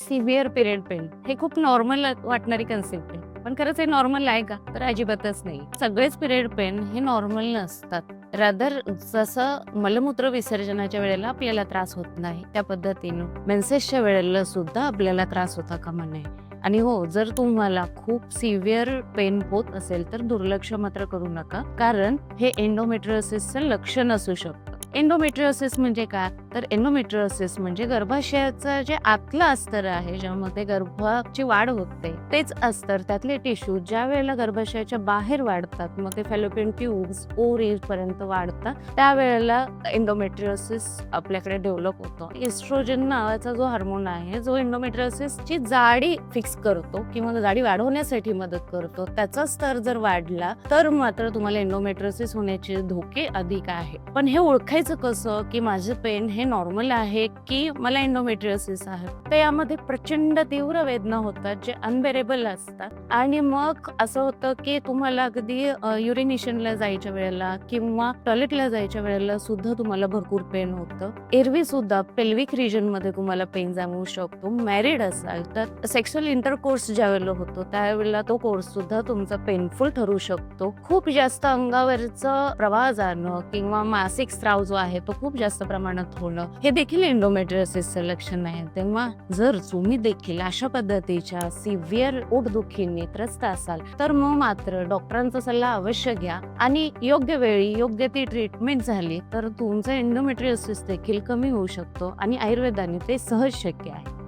Severe period pen हे खूप normal वाटणारी कन्सेप्ट आहे. पण खरंच हे नॉर्मल आहे का? तर अजिबातच नाही. सगळेच पिरियड पेन हे नॉर्मल नसतात. रादर जसं मलमूत्र विसर्जनाच्या वेळेला आपल्याला त्रास होत नाही, त्या पद्धतीनं मेन्सेसच्या वेळेला सुद्धा आपल्याला त्रास होता कामा नये. आणि हो, जर तुम्हाला खूप सिव्हिअर पेन होत असेल तर दुर्लक्ष मात्र करू नका, कारण हे एंडोमेट्रियोसिसचं लक्षण असू शकतं. एंडोमेट्रियोसिस म्हणजे काय? तर एंडोमेट्रियोसिस म्हणजे गर्भाशयाचं जे आतलं अस्तर आहे, ज्यामध्ये गर्भाची वाढ होते, तेच अस्तर, त्यातले टिश्यू ज्या वेळेला गर्भाशयाच्या बाहेर वाढतात, मग ते फॅलोपियन ट्यूब्स, ओव्हरीज पर्यंत वाढतात, त्यावेळेला एंडोमेट्रियोसिस आपल्याकडे डेव्हलप होतो. एस्ट्रोजन नावाचा जो हार्मोन आहे, जो एंडोमेट्रियोसिसची जाडी फिक्स करतो किंवा जाडी वाढवण्यासाठी मदत करतो, त्याचा स्तर जर वाढला तर मात्र तुम्हाला एंडोमेट्रियोसिस होण्याचे धोके अधिक आहे. पण हे ओळखायचं कसं की माझं पेन हे नॉर्मल आहे की मला एंडोमेट्रियोसिस आहे? तर यामध्ये प्रचंड तीव्र वेदना होतात, जे अनबेरेबल असतात, आणि मग असं होतं की तुम्हाला अगदी युरिनेशनला जायच्या वेळेला किंवा टॉयलेटला जायच्या वेळेला सुद्धा तुम्हाला भरपूर पेन होतं. एरवी सुद्धा पेल्विक रिजन मध्ये तुम्हाला पेन जाणवू शकतो. मॅरिड असाल तर सेक्शुअल इंटरकोर्स ज्या वेळेला होतो त्यावेळेला तो कोर्स सुद्धा तुमचा पेनफुल ठरू शकतो. खूप जास्त अंगावरचं प्रवाह जाणं किंवा मासिक स्त्राव जो आहे तो खूप जास्त प्रमाणात होणं, हे देखील एंडोमेट्रियोसिसचं लक्षण आहे. तेव्हा जर तुम्ही देखील अशा पद्धतीच्या सिव्हिअर पोटदुखीने त्रस्त असाल तर मग मात्र डॉक्टरांचा सल्ला अवश्य घ्या, आणि योग्य वेळी योग्य ती ट्रीटमेंट झाली तर तुमचा एंडोमेट्रियोसिस देखील कमी होऊ शकतो, आणि आयुर्वेदाने ते सहज शक्य आहे.